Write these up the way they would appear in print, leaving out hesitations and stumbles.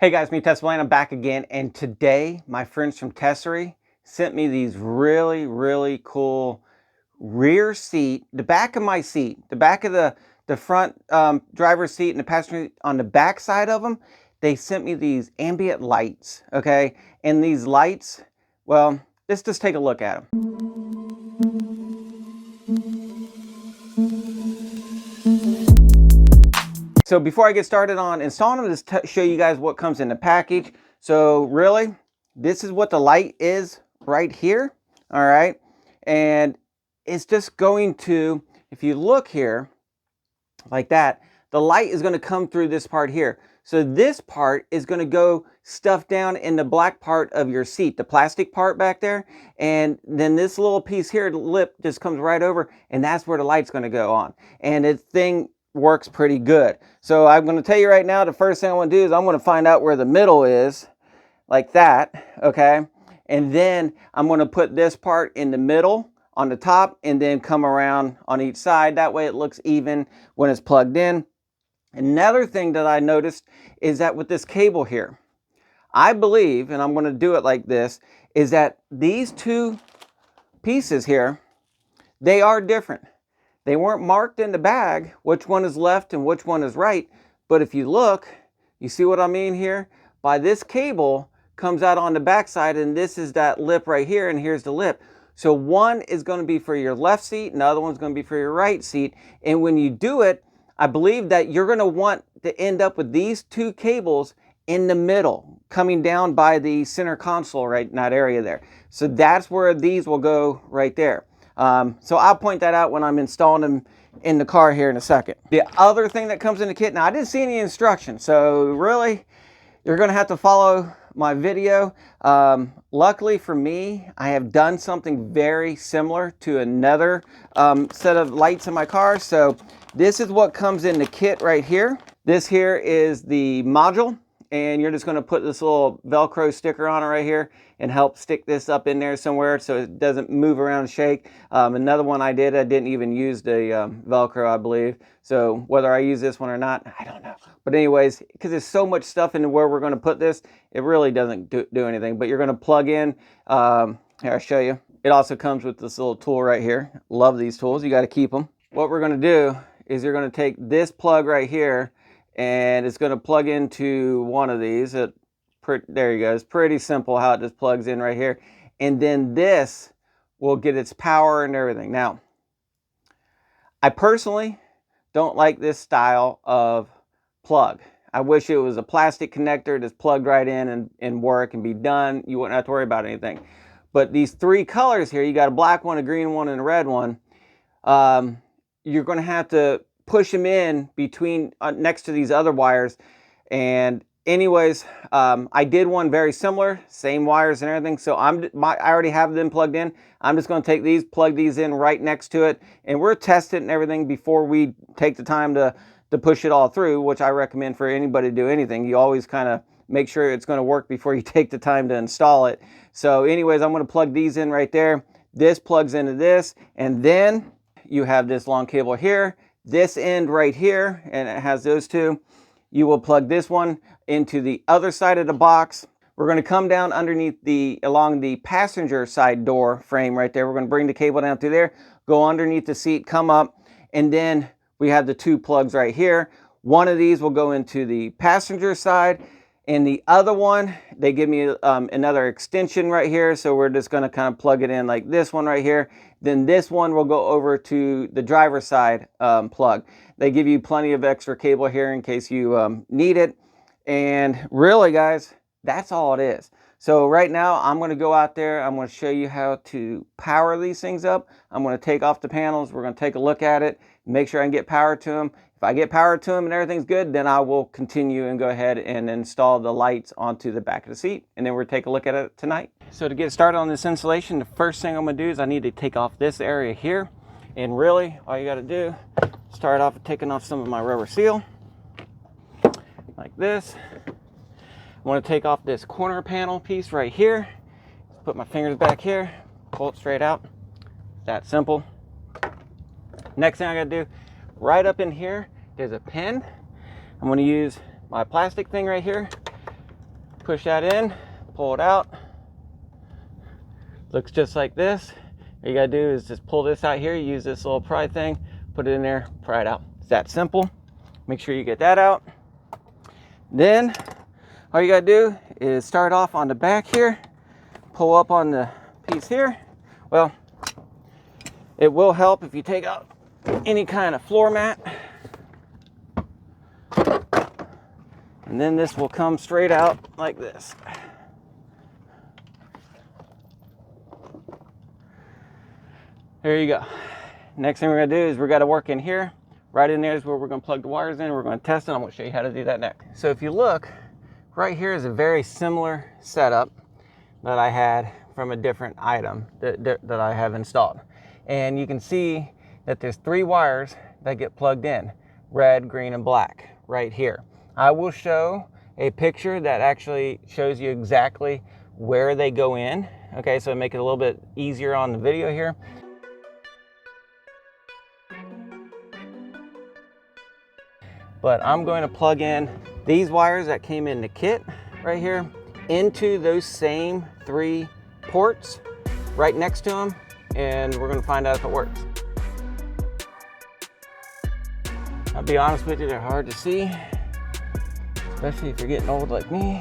Hey guys, me Blaine, I'm back again, and today my friends from Tesery sent me these really cool rear seat, the back of my seat, the back of the front driver's seat and the passenger seat, on the back side of them, they sent me these ambient lights, okay? And these lights, well, let's just take a look at them. So before I get started on installing them, just show you guys what comes in the package. So really, this is what the light is right here, all right? And it's just going to, if you look here, like that, the light is going to come through this part here. So this part is going to go stuffed down in the black part of your seat, the plastic part back there. And then this little piece here, the lip, just comes right over, and that's where the light's going to go on. And the thing works pretty good. So I'm going to tell you right now, the first thing I want to do is I'm going to find out where the middle is, like that, okay? And then I'm going to put this part in the middle on the top and then come around on each side. That way it looks even when it's plugged in. Another thing that I noticed is that with this cable here, I believe, and I'm going to do it like this, is that these two pieces here, they are different. They weren't marked in the bag, which one is left and which one is right. But if you look, you see what I mean here? By this cable comes out on the back side, and this is that lip right here, and here's the lip. So one is going to be for your left seat, and the other one's going to be for your right seat. And when you do it, I believe that you're going to want to end up with these two cables in the middle, coming down by the center console right in that area there. So that's where these will go right there. So I'll point that out when I'm installing them in the car here in a second. The other thing that comes in the kit, now I didn't see any instructions, so really you're going to have to follow my video. Luckily for me, I have done something very similar to another set of lights in my car. So this is what comes in the kit right here. This here is the module, and you're just going to put this little Velcro sticker on it right here and help stick this up in there somewhere so it doesn't move around and shake. Another one I didn't even use the Velcro, I believe. So whether I use this one or not, I don't know. But anyways, because there's so much stuff into where we're going to put this, it really doesn't do anything. But you're going to plug in, here I'll show you. It also comes with this little tool right here. Love these tools, you got to keep them. What we're going to do is you're going to take this plug right here, and it's going to plug into one of these. There you go. It's pretty simple how it just plugs in right here. And then this will get its power and everything. Now, I personally don't like this style of plug. I wish it was a plastic connector that's plugged right in and work and be done. You wouldn't have to worry about anything. But these three colors here, you got a black one, a green one, and a red one. You're going to have to push them in between next to these other wires. And anyways, I did one very similar, same wires and everything. So I already have them plugged in. I'm just going to take these, plug these in right next to it, and we're testing and everything before we take the time to push it all through, which I recommend for anybody to do anything. You always kind of make sure it's going to work before you take the time to install it. So anyways, I'm going to plug these in right there. This plugs into this, and then you have this long cable here, this end right here, and it has those two. You will plug this one into the other side of the box. We're going to come down underneath along the passenger side door frame right there. We're going to bring the cable down through there, go underneath the seat, come up, and then we have the two plugs right here. One of these will go into the passenger side, and the other one, they give me another extension right here. So we're just going to kind of plug it in like this one right here. Then this one will go over to the driver's side plug. They give you plenty of extra cable here in case you need it. And really, guys, that's all it is. So right now, I'm going to go out there. I'm going to show you how to power these things up. I'm going to take off the panels. We're going to take a look at it, make sure I can get power to them. If I get power to them and everything's good, then I will continue and go ahead and install the lights onto the back of the seat, and then we'll take a look at it tonight. So to get started on this installation, the first thing I'm going to do is I need to take off this area here. And really, all you got to do, start off with taking off some of my rubber seal, like this. I want to take off this corner panel piece right here. Put my fingers back here, pull it straight out. That simple. Next thing I got to do, right up in here, there's a pin. I'm going to use my plastic thing right here, push that in, pull it out. Looks just like this. All you gotta do is just pull this out here, use this little pry thing, put it in there, pry it out. It's that simple. Make sure you get that out. Then all you gotta do is start off on the back here, pull up on the piece here. Well, it will help if you take out any kind of floor mat. And then this will come straight out like this. There you go. Next thing we're gonna do is we're gonna work in here. Right in there is where we're gonna plug the wires in. We're gonna test it. I'm gonna show you how to do that next. So if you look, right here is a very similar setup that I had from a different item that I have installed. And you can see that there's 3 wires that get plugged in, red, green, and black right here. I will show a picture that actually shows you exactly where they go in. Okay, so make it a little bit easier on the video here. But I'm going to plug in these wires that came in the kit right here into those same 3 ports right next to them, and we're going to find out if it works. I'll be honest with you, they're hard to see, especially if you're getting old like me.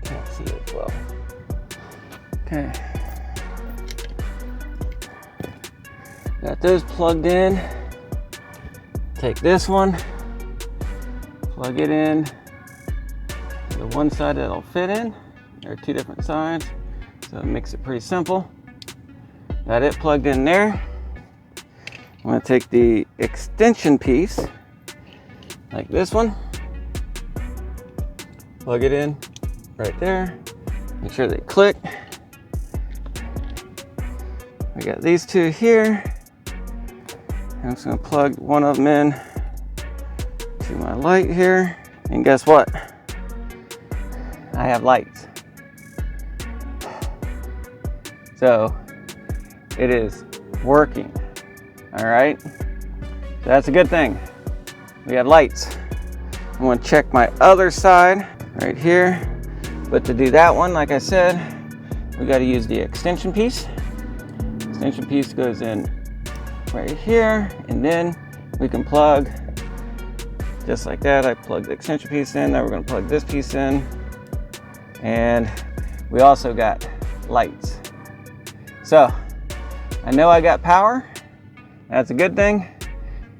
Can't see it well. Okay. Got those plugged in. Take this one, plug it in to the one side that'll fit in. There are 2 different sides, so it makes it pretty simple. Got it plugged in there. I'm gonna take the extension piece, like this one, plug it in right there. Make sure they click. We got these 2 here. I'm just gonna plug one of them in to my light here. And guess what? I have lights. So it is working, all right? So that's a good thing. We have lights. I'm gonna check my other side right here. But to do that one, like I said, we gotta use the extension piece. Extension piece goes in right here, and then we can plug just like that. I plug the extension piece in. Now we're going to plug this piece in, and we also got lights. So I know I got power. That's a good thing.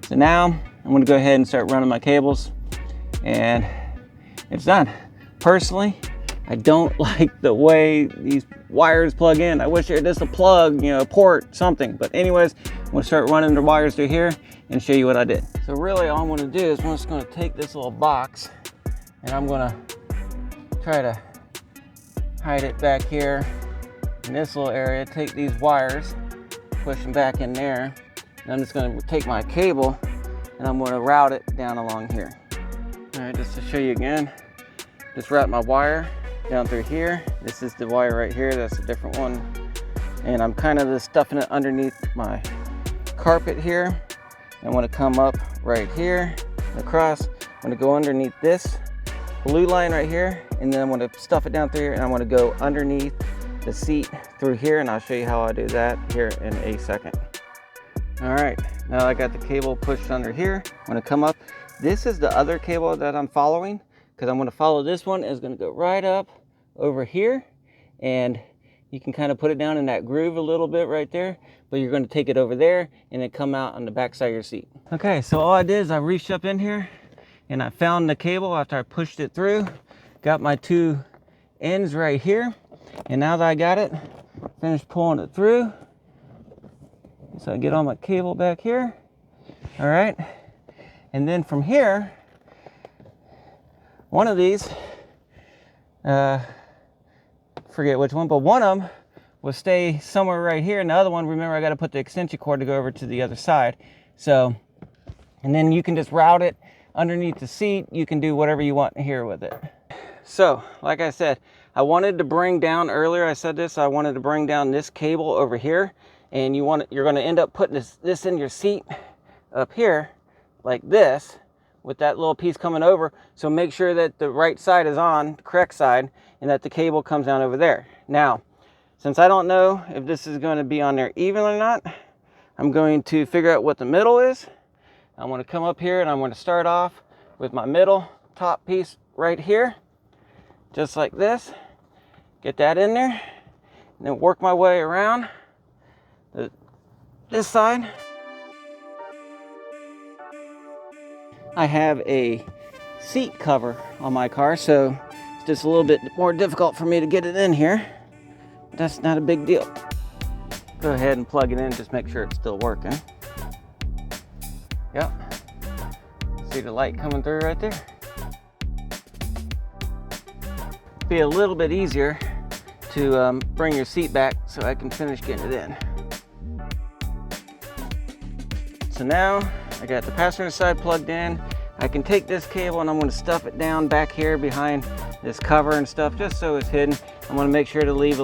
So now I'm going to go ahead and start running my cables, and it's done. Personally, I don't like the way these wires plug in. I wish there was just a plug, you know, port, something. But anyways, I'm gonna start running the wires through here and show you what I did. So really all I'm gonna do is I'm just gonna take this little box and I'm gonna try to hide it back here in this little area. Take these wires, push them back in there. And I'm just gonna take my cable and I'm gonna route it down along here. All right, just to show you again, just route my wire down through here. This is the wire right here, that's a different one. And I'm kind of just stuffing it underneath my carpet here. I want to come up right here, across. I'm going to go underneath this blue line right here, and then I'm going to stuff it down through here, and I'm going to go underneath the seat through here, and I'll show you how I do that here in a second. All right, now I got the cable pushed under here. I'm going to come up. This is the other cable that I'm following, because I'm going to follow this one. It's going to go right up over here, and you can kind of put it down in that groove a little bit right there, but you're going to take it over there and then come out on the back side of your seat. Okay, so all I did is I reached up in here and I found the cable after I pushed it through, got my 2 ends right here, and now that I got it, finished pulling it through. So I get all my cable back here, all right? And then from here, one of these, forget which one, but one of them will stay somewhere right here, and the other one, remember, I got to put the extension cord to go over to the other side. So, and then you can just route it underneath the seat. You can do whatever you want here with it. So, like I said, I wanted to bring down earlier, I said this, I wanted to bring down this cable over here, and you're going to end up putting this in your seat up here like this, with that little piece coming over. So make sure that the right side is on, the correct side, and that the cable comes down over there. Now, since I don't know if this is going to be on there even or not, I'm going to figure out what the middle is. I'm going to come up here and I'm going to start off with my middle top piece right here, just like this. Get that in there, and then work my way around this side. I have a seat cover on my car, so it's just a little bit more difficult for me to get it in here. But that's not a big deal. Go ahead and plug it in, just make sure it's still working. Yep. See the light coming through right there? Be a little bit easier to bring your seat back so I can finish getting it in. So now I got the passenger side plugged in. I can take this cable and I'm going to stuff it down back here behind this cover and stuff, just so it's hidden. I'm going to make sure to leave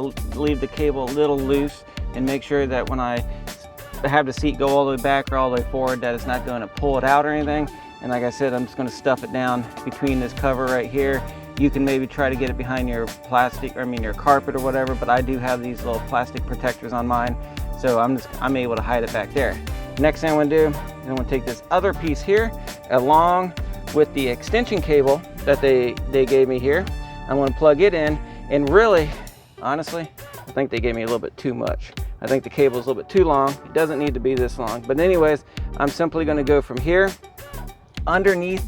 the cable a little loose and make sure that when I have the seat go all the way back or all the way forward, that it's not going to pull it out or anything. And like I said, I'm just going to stuff it down between this cover right here. You can maybe try to get it behind your plastic, or I mean your carpet or whatever, but I do have these little plastic protectors on mine, so I'm able to hide it back there. Next thing I'm going to do is I'm going to take this other piece here along with the extension cable that they gave me here. I'm going to plug it in, and really, honestly, I think they gave me a little bit too much. I think the cable is a little bit too long. It doesn't need to be this long. But anyways, I'm simply going to go from here underneath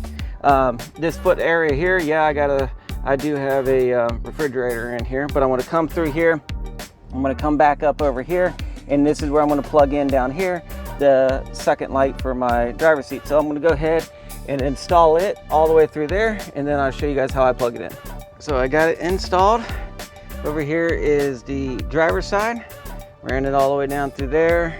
this foot area here. Yeah, I do have a refrigerator in here, but I want to come through here. I'm going to come back up over here, and this is where I'm going to plug in down here the second light for my driver's seat. So I'm going to go ahead and install it all the way through there, and then I'll show you guys how I plug it in. So I got it installed. Over here is the driver's side. Ran it all the way down through there,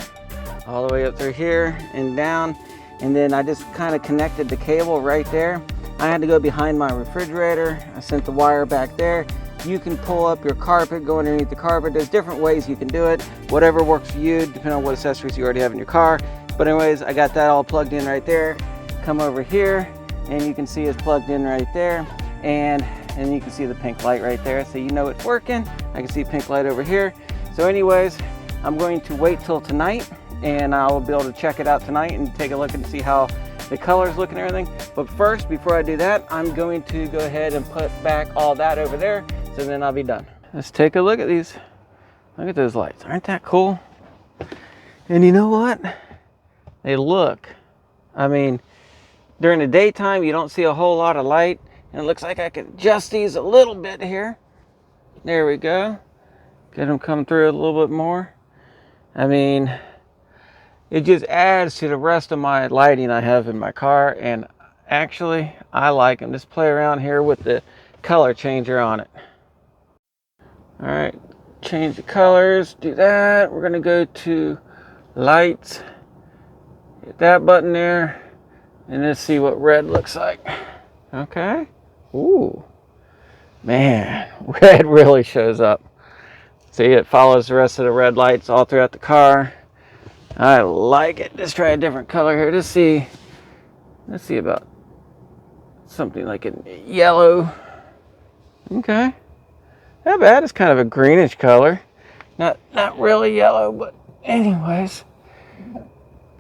all the way up through here and down, and then I just kind of connected the cable right there. I had to go behind my refrigerator. I sent the wire back there. You can pull up your carpet, go underneath the carpet. There's different ways you can do it. Whatever works for you, depending on what accessories you already have in your car. But anyways, I got that all plugged in right there. Come over here, and you can see it's plugged in right there. And you can see the pink light right there, so you know it's working. I can see pink light over here. So anyways, I'm going to wait till tonight, and I'll be able to check it out tonight and take a look and see how the colors look and everything. But first, before I do that, I'm going to go ahead and put back all that over there, so then I'll be done. Let's take a look at these. Look at those lights. Aren't that cool? And you know what? They look, I mean, during the daytime, you don't see a whole lot of light, and it looks like I could adjust these a little bit here. There we go. Get them come through a little bit more. I mean, it just adds to the rest of my lighting I have in my car, and actually, I like them. Just play around here with the color changer on it. All right, change the colors, do that. We're gonna go to lights, hit that button there, and let's see what red looks like. Okay, ooh, man, red really shows up. See, it follows the rest of the red lights all throughout the car. I like it. Let's try a different color here. Let's see about something like a yellow. Okay, not bad. It's kind of a greenish color. Not really yellow, but anyways.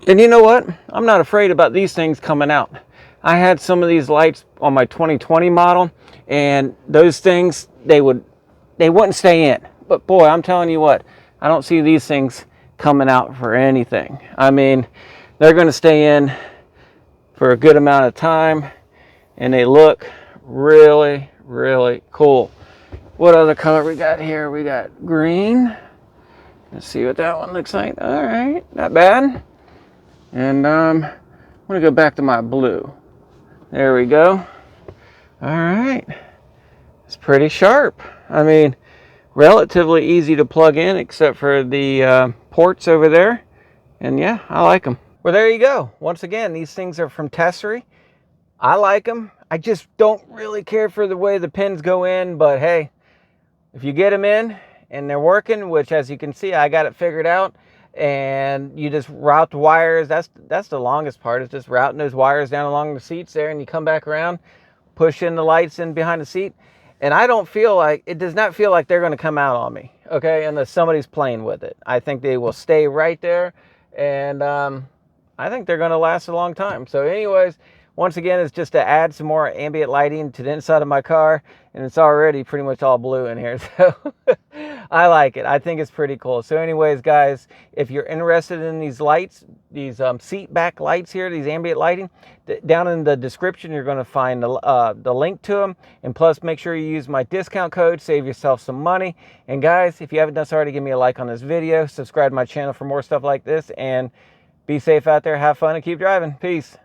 And you know what? I'm not afraid about these things coming out. I had some of these lights on my 2020 model, and those things, they wouldn't stay in. But boy, I'm telling you what, I don't see these things coming out for anything. I mean, they're going to stay in for a good amount of time, and they look really, really cool. What other color we got here? We got green. Let's see what that one looks like. All right, not bad. And I'm going to go back to my blue. There we go. All right. It's pretty sharp. I mean, relatively easy to plug in except for the ports over there. And yeah, I like them. Well, there you go. Once again, these things are from Tesery. I like them. I just don't really care for the way the pins go in, but hey, if you get them in and they're working, which as you can see, I got it figured out, and you just route the wires. That's the longest part, is just routing those wires down along the seats there, and you come back around, push in the lights in behind the seat. And I don't feel like, it does not feel like they're going to come out on me, okay, unless somebody's playing with it. I think they will stay right there, and I think they're going to last a long time. So anyways, once again, it's just to add some more ambient lighting to the inside of my car, and it's already pretty much all blue in here, so I like it. I think it's pretty cool. So anyways, guys, if you're interested in these lights, these seat back lights here, these ambient lighting, down in the description, you're going to find the link to them. And plus, make sure you use my discount code, save yourself some money. And guys, if you haven't done so already, give me a like on this video, subscribe to my channel for more stuff like this, and be safe out there, have fun, and keep driving. Peace.